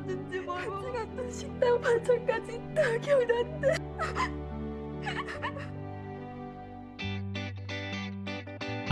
있었는지 모르고 같이 갔던 식당 반찬까지 다 기억난다.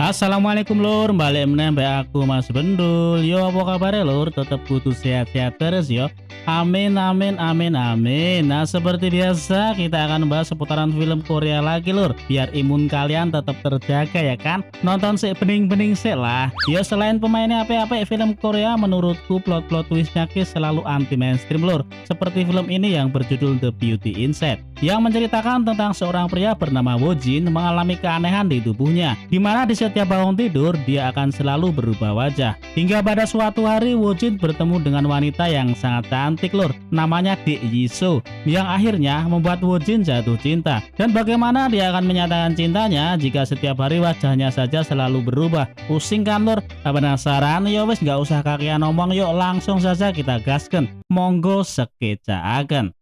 Assalamualaikum lur, balik menembak aku Mas Bendul. Yo apa kabar lur, tetap kudu sehat-sehat terus yo. Amin amin amin amin. Nah seperti biasa kita akan bahas seputaran film Korea lagi lur, biar imun kalian tetap terjaga ya kan. Nonton sih bening-bening sih lah. Yo selain pemainnya apa-apa film Korea, menurutku plot twistnya selalu anti mainstream lur. Seperti film ini yang berjudul The Beauty Inside, yang menceritakan tentang seorang pria bernama Woo-jin mengalami keanehan di tubuhnya, di mana di setiap bangun tidur dia akan selalu berubah wajah. Hingga pada suatu hari Woo-jin bertemu dengan wanita yang sangat cantik lur, namanya Dik Jisoo, yang akhirnya membuat Woo-jin jatuh cinta. Dan bagaimana dia akan menyatakan cintanya jika setiap hari wajahnya saja selalu berubah? Pusing kan lur? Penasaran? Yo wis gak usah kakian ngomong, yuk langsung saja kita gasken. Monggo sekecaaken.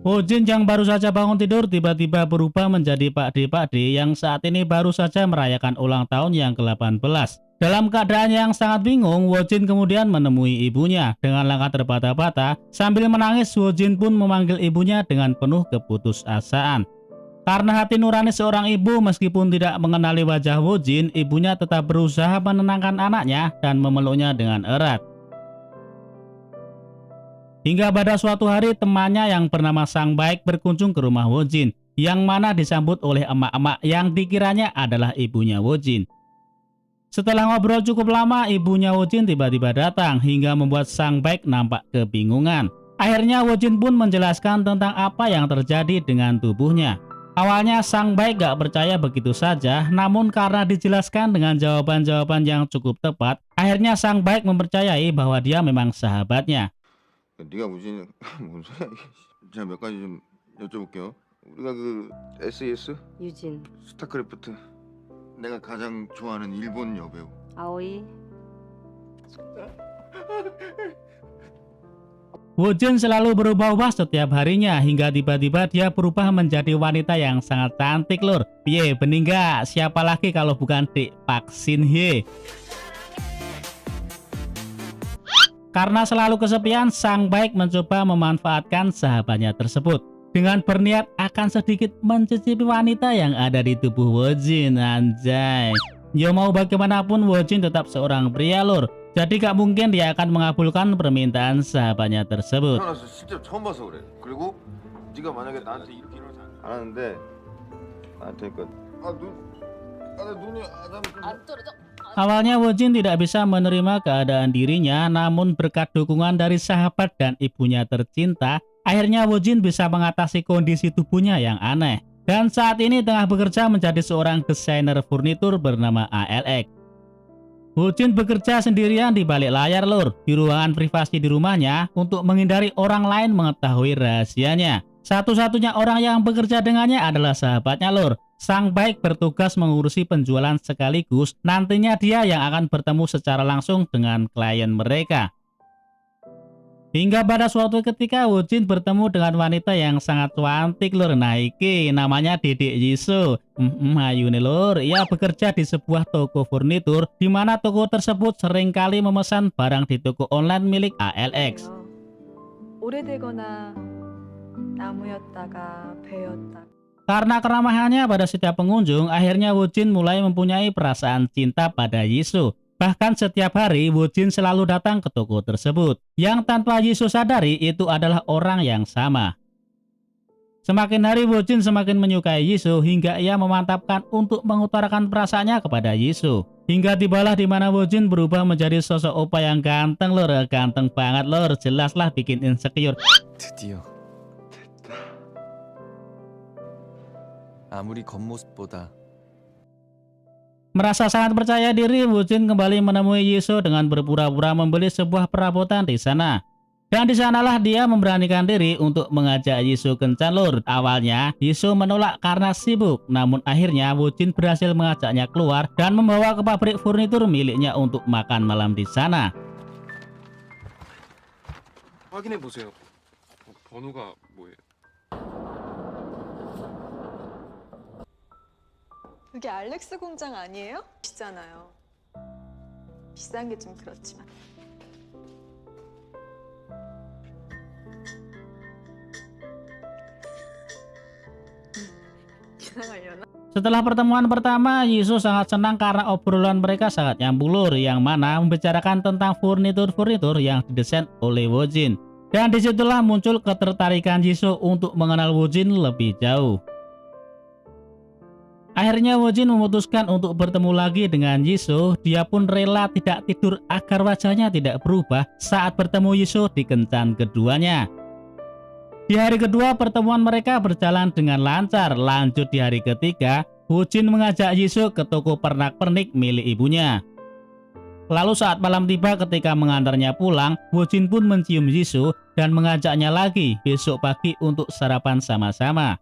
Woo-jin yang baru saja bangun tidur tiba-tiba berubah menjadi Pak D yang saat ini baru saja merayakan ulang tahun yang ke-18. Dalam keadaan yang sangat bingung, Woo-jin kemudian menemui ibunya. Dengan langkah terbata-bata, sambil menangis Woo-jin pun memanggil ibunya dengan penuh keputusasaan. Karena hati nurani seorang ibu, meskipun tidak mengenali wajah Woo-jin, ibunya tetap berusaha menenangkan anaknya dan memeluknya dengan erat. Hingga pada suatu hari temannya yang bernama Sang Baek berkunjung ke rumah Woo-jin, yang mana disambut oleh emak-emak yang dikiranya adalah ibunya Woo-jin. Setelah ngobrol cukup lama, ibunya Woo-jin tiba-tiba datang hingga membuat Sang Baek nampak kebingungan. Akhirnya Woo-jin pun menjelaskan tentang apa yang terjadi dengan tubuhnya. Awalnya Sang Baek gak percaya begitu saja, namun karena dijelaskan dengan jawaban-jawaban yang cukup tepat, akhirnya Sang Baek mempercayai bahwa dia memang sahabatnya. 네가 무슨 뭔 소리야 이게. 제가 몇 가지 좀 여쭤볼게요. 우리가 그 SES 유진, 스타크래프트 내가 가장 좋아하는 일본 여배우 아오이, Woo-jin selalu berubah-ubah setiap harinya hingga tiba-tiba dia berubah menjadi wanita yang sangat cantik lur. Piye bening gak? Siapa lagi kalau bukan Dik Park Shin Hye? Karena selalu kesepian, Sang Baek mencoba memanfaatkan sahabatnya tersebut dengan berniat akan sedikit mencicipi wanita yang ada di tubuh Woo-jin. Anjay. Ya mau bagaimanapun Woo-jin tetap seorang pria lur. Jadi gak mungkin dia akan mengabulkan permintaan sahabatnya tersebut. 태어나서 실제로 처음 봐서 그래. 그리고 네가 만약에 나한테 이렇게 일어나지 안 하는데 나한테 나 눈이 안 떨어져. Awalnya Woo-jin tidak bisa menerima keadaan dirinya, namun berkat dukungan dari sahabat dan ibunya tercinta, akhirnya Woo-jin bisa mengatasi kondisi tubuhnya yang aneh. Dan saat ini tengah bekerja menjadi seorang desainer furnitur bernama ALX. Woo-jin bekerja sendirian di balik layar lur, di ruangan privasi di rumahnya untuk menghindari orang lain mengetahui rahasianya. Satu-satunya orang yang bekerja dengannya adalah sahabatnya lur. Sang Baek bertugas mengurusi penjualan sekaligus nantinya dia yang akan bertemu secara langsung dengan klien mereka. Hingga pada suatu ketika Woo-jin bertemu dengan wanita yang sangat cantik lur. Nah iki namanya Dik Jisoo. Ayu nih lur. Ia bekerja di sebuah toko furnitur di mana toko tersebut seringkali memesan barang di toko online milik ALX. 오래되거나 나무였다가 배였다가. Karena keramahannya pada setiap pengunjung, akhirnya Woo-jin mulai mempunyai perasaan cinta pada Jisoo. Bahkan setiap hari Woo-jin selalu datang ke toko tersebut, yang tanpa Jisoo sadari itu adalah orang yang sama. Semakin hari Woo-jin semakin menyukai Jisoo hingga ia memantapkan untuk mengutarakan perasaannya kepada Jisoo. Hingga tibalah di mana Woo-jin berubah menjadi sosok opa yang ganteng lur, ganteng banget lur, jelaslah bikin insecure. 드디어 됐다. 아무리 겉모습보다 Merasa sangat percaya diri, Woo-jin kembali menemui Jisoo dengan berpura-pura membeli sebuah perabotan di sana. Dan di sanalah dia memberanikan diri untuk mengajak Jisoo kencan lur. Awalnya Jisoo menolak karena sibuk, namun akhirnya Woo-jin berhasil mengajaknya keluar dan membawa ke pabrik furnitur miliknya untuk makan malam di sana. 확인해 보세요. 번호가 뭐예요? 여기 알렉스 공장 아니에요? 비싸잖아요. 비싼 게 좀 그렇지만. 지나가려나? Setelah pertemuan pertama, Jisoo sangat senang karena obrolan mereka sangat nyambung lur, yang mana membicarakan tentang furnitur-furnitur yang didesain oleh Wojin. Dan disitulah muncul ketertarikan Jisoo untuk mengenal Wojin lebih jauh. Akhirnya Wojin memutuskan untuk bertemu lagi dengan Jisoo. Dia pun rela tidak tidur agar wajahnya tidak berubah saat bertemu Jisoo di kencan keduanya. Di hari kedua pertemuan mereka berjalan dengan lancar. Lanjut di hari ketiga, Wojin mengajak Jisoo ke toko pernak-pernik milik ibunya. Lalu saat malam tiba ketika mengantarnya pulang, Wojin pun mencium Jisoo dan mengajaknya lagi besok pagi untuk sarapan sama-sama.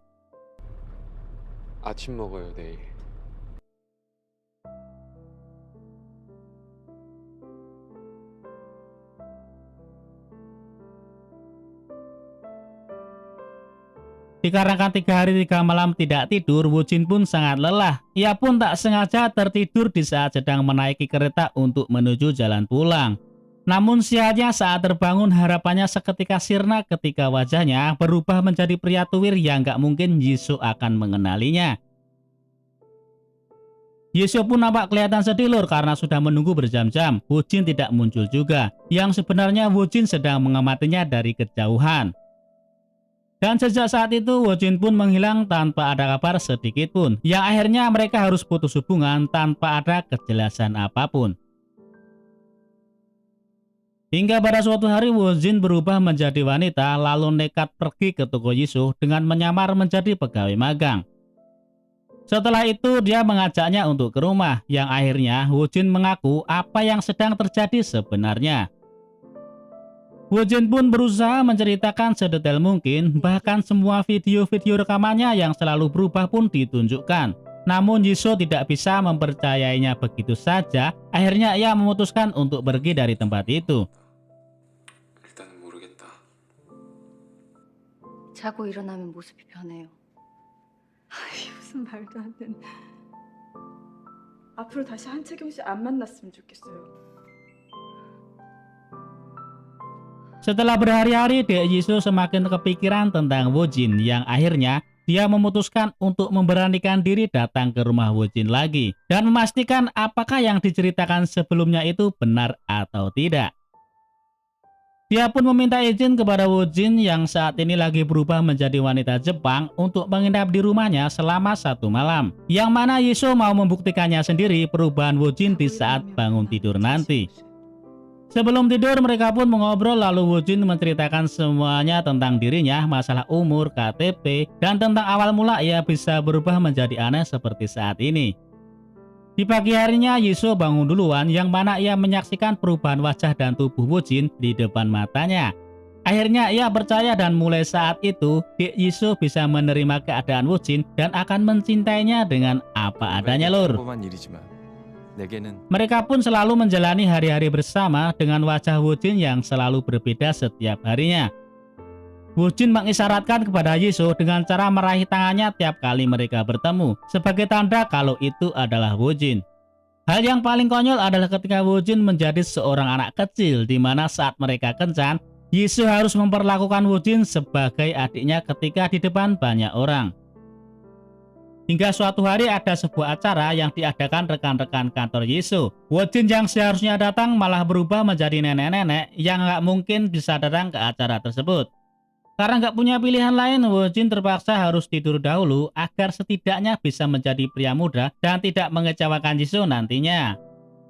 아침 먹어요 내일. Dikarenakan 3 hari 3 malam tidak tidur, Wojin pun sangat lelah. Ia pun tak sengaja tertidur di saat sedang menaiki kereta untuk menuju jalan pulang. Namun sialnya saat terbangun harapannya seketika sirna ketika wajahnya berubah menjadi pria tuwir yang gak mungkin Jisoo akan mengenalinya. Jisoo pun nampak kelihatan sedih lur karena sudah menunggu berjam-jam. Wojin tidak muncul juga. Yang sebenarnya Wojin sedang mengamatinya dari kejauhan. Dan sejak saat itu Wojin pun menghilang tanpa ada kabar sedikit pun. Yang akhirnya mereka harus putus hubungan tanpa ada kejelasan apapun. Hingga pada suatu hari Wojin berubah menjadi wanita lalu nekat pergi ke toko Jisoo dengan menyamar menjadi pegawai magang. Setelah itu dia mengajaknya untuk ke rumah, yang akhirnya Wojin mengaku apa yang sedang terjadi sebenarnya. Wojin pun berusaha menceritakan sedetail mungkin, bahkan semua video-video rekamannya yang selalu berubah pun ditunjukkan. Namun Jisoo tidak bisa mempercayainya begitu saja, akhirnya ia memutuskan untuk pergi dari tempat itu. 일단은 모르겠다. 자고 일어나면 모습이 변해요. 아이, 무슨 말도 안 되는. 앞으로 다시 한채경 씨 안 만났으면 좋겠어요. Setelah berhari-hari, Dek Jisoo semakin kepikiran tentang Wojin, yang akhirnya dia memutuskan untuk memberanikan diri datang ke rumah Wojin lagi dan memastikan apakah yang diceritakan sebelumnya itu benar atau tidak. Dia pun meminta izin kepada Wojin yang saat ini lagi berubah menjadi wanita Jepang untuk menginap di rumahnya selama 1 malam. Yang mana Jisoo mau membuktikannya sendiri perubahan Wojin di saat bangun tidur nanti. Sebelum tidur mereka pun mengobrol lalu Wojin menceritakan semuanya tentang dirinya, masalah umur, KTP, dan tentang awal mula ia bisa berubah menjadi aneh seperti saat ini. Di pagi harinya Jisoo bangun duluan yang mana ia menyaksikan perubahan wajah dan tubuh Wojin di depan matanya. Akhirnya ia percaya dan mulai saat itu Dek Jisoo bisa menerima keadaan Wojin dan akan mencintainya dengan apa adanya lur. 평범한 일이지만 내게는 Mereka pun selalu menjalani hari-hari bersama dengan wajah Wojin yang selalu berbeda setiap harinya. Wojin mengisyaratkan kepada Jisoo dengan cara meraih tangannya tiap kali mereka bertemu, sebagai tanda kalau itu adalah Wojin. Hal yang paling konyol adalah ketika Wojin menjadi seorang anak kecil, di mana saat mereka kencan, Jisoo harus memperlakukan Wojin sebagai adiknya ketika di depan banyak orang. Hingga suatu hari ada sebuah acara yang diadakan rekan-rekan kantor Jisoo. Wojin yang seharusnya datang malah berubah menjadi nenek-nenek yang nggak mungkin bisa datang ke acara tersebut. Karena nggak punya pilihan lain, Wojin terpaksa harus tidur dahulu agar setidaknya bisa menjadi pria muda dan tidak mengecewakan Jisoo nantinya.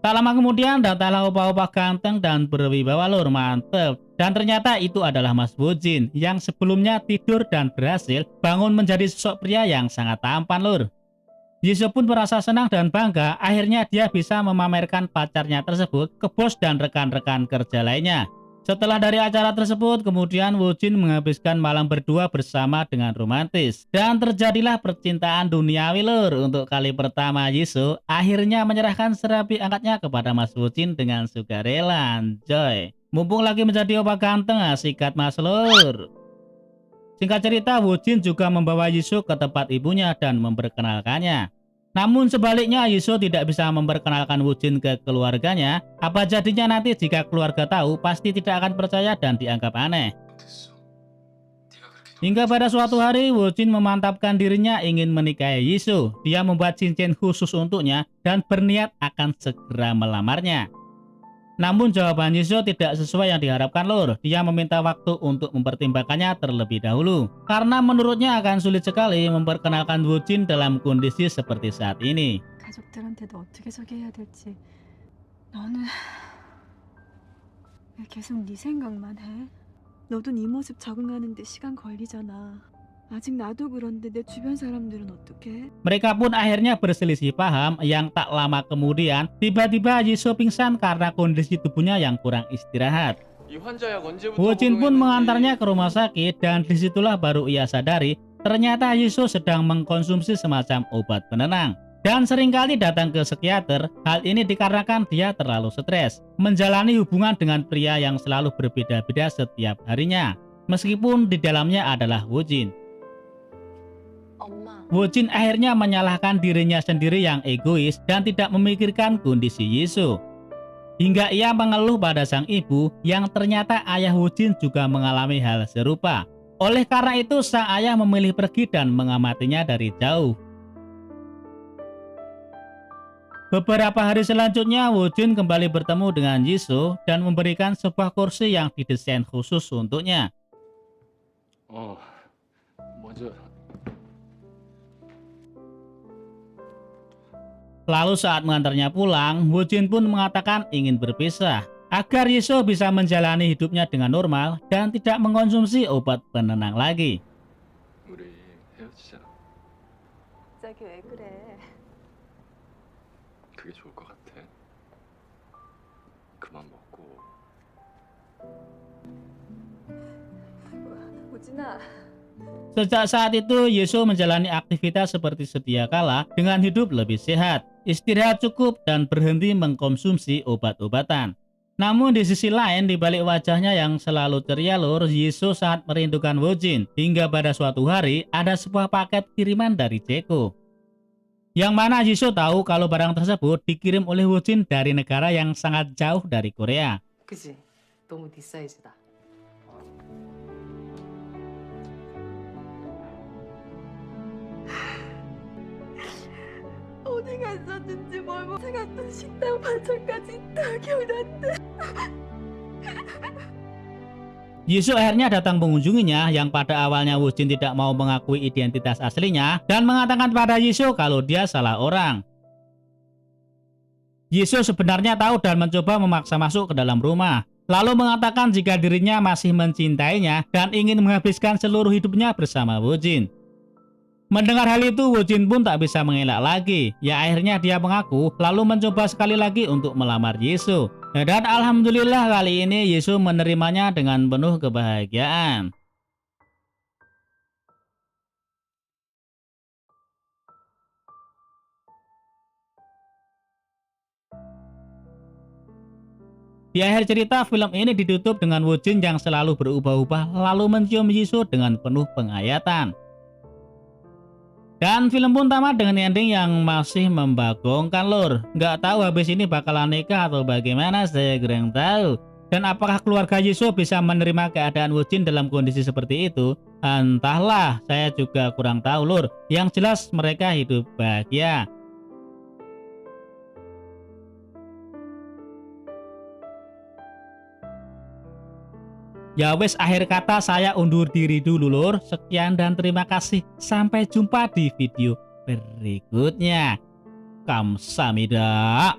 Tak lama kemudian datanglah opa-opa ganteng dan berwibawa lur, mantep. Dan ternyata itu adalah Mas Wojin yang sebelumnya tidur dan berhasil bangun menjadi sosok pria yang sangat tampan lur. Jisoo pun merasa senang dan bangga, akhirnya dia bisa memamerkan pacarnya tersebut ke bos dan rekan-rekan kerja lainnya. Setelah dari acara tersebut, kemudian Wojin menghabiskan malam berdua bersama dengan romantis. Dan terjadilah percintaan duniawi lur. Untuk kali pertama Jisoo akhirnya menyerahkan serabi angkatnya kepada Mas Wojin dengan sukarela. Anjoy. Mumpung lagi menjadi opa ganteng, sikat mas lur. Singkat cerita, Woo-jin juga membawa Jisoo ke tempat ibunya dan memperkenalkannya. Namun sebaliknya, Jisoo tidak bisa memperkenalkan Woo-jin ke keluarganya. Apa jadinya nanti jika keluarga tahu, pasti tidak akan percaya dan dianggap aneh. 됐어. 네가 그렇게 Hingga pada suatu hari, Woo-jin memantapkan dirinya ingin menikahi Jisoo. Dia membuat cincin khusus untuknya dan berniat akan segera melamarnya. Namun jawaban Jisoo tidak sesuai yang diharapkan Lur. Dia meminta waktu untuk mempertimbangkannya terlebih dahulu. Karena menurutnya akan sulit sekali memperkenalkan Woo-jin dalam kondisi seperti saat ini. 가족들한테도 어떻게 소개해야 될지. 너는 왜 계속 네 생각만 해? 너도 네 모습 적응하는데 시간 걸리잖아. 아직 나도 그런데 내 주변 사람들은 어떡해? Mereka pun akhirnya berselisih paham. Yang tak lama kemudian, tiba-tiba Jisoo pingsan karena kondisi tubuhnya yang kurang istirahat. 이 환자약 언제부터 Woo-jin pun 복용했는지 mengantarnya ke rumah sakit dan disitulah baru ia sadari ternyata Jisoo sedang mengkonsumsi semacam obat penenang. Dan seringkali datang ke psikiater. Hal ini dikarenakan dia terlalu stres, menjalani hubungan dengan pria yang selalu berbeda-beda setiap harinya, meskipun di dalamnya adalah Woo-jin. 엄마, Woo-jin akhirnya menyalahkan dirinya sendiri yang egois dan tidak memikirkan kondisi Jisoo. Hingga ia mengeluh pada sang ibu yang ternyata ayah Woo-jin juga mengalami hal serupa. Oleh karena itu sang ayah memilih pergi dan mengamatinya dari jauh. Beberapa hari selanjutnya Woo-jin kembali bertemu dengan Jisoo dan memberikan sebuah kursi yang didesain khusus untuknya. 먼저 Lalu saat mengantarnya pulang, Woo-jin pun mengatakan ingin berpisah agar Jisoo bisa menjalani hidupnya dengan normal dan tidak mengkonsumsi obat penenang lagi. 우리 헤어지자. 갑자기 왜 그래? 그게 좋을 것 같아. 그만 먹고. 우진아, Sejak saat itu, Jisoo menjalani aktivitas seperti sedia kala dengan hidup lebih sehat, istirahat cukup, dan berhenti mengkonsumsi obat-obatan. Namun di sisi lain, di balik wajahnya yang selalu ceria Lur, Jisoo sangat merindukan Woo-jin. Hingga pada suatu hari, ada sebuah paket kiriman dari Ceko. Yang mana Jisoo tahu kalau barang tersebut dikirim oleh Woo-jin dari negara yang sangat jauh dari Korea. 그지? 너무 네 사이즈다. 어디가 있었는지 뭘 못해갔던 식당 반찬까지 다 기억난다. Jisoo akhirnya datang mengunjunginya yang pada awalnya Woo-jin tidak mau mengakui identitas aslinya dan mengatakan pada Jisoo kalau dia salah orang. Jisoo sebenarnya tahu dan mencoba memaksa masuk ke dalam rumah, lalu mengatakan jika dirinya masih mencintainya dan ingin menghabiskan seluruh hidupnya bersama Woo-jin. Mendengar hal itu, Woo-jin pun tak bisa mengelak lagi. Ya akhirnya dia mengaku, lalu mencoba sekali lagi untuk melamar Jisoo. Dan alhamdulillah kali ini Jisoo menerimanya dengan penuh kebahagiaan. Di akhir cerita, film ini ditutup dengan Woo-jin yang selalu berubah-ubah lalu mencium Jisoo dengan penuh penghayatan. Dan film pun tamat dengan ending yang masih membagongkan Lur. Nggak tahu habis ini bakalan nikah atau bagaimana, saya kurang tahu. Dan apakah keluarga Jisoo bisa menerima keadaan Woo-jin dalam kondisi seperti itu? Entahlah, saya juga kurang tahu Lur. Yang jelas mereka hidup bahagia. Ya wes, akhir kata saya undur diri dulu Lur. Sekian dan terima kasih. Sampai jumpa di video berikutnya. Kamsahamnida.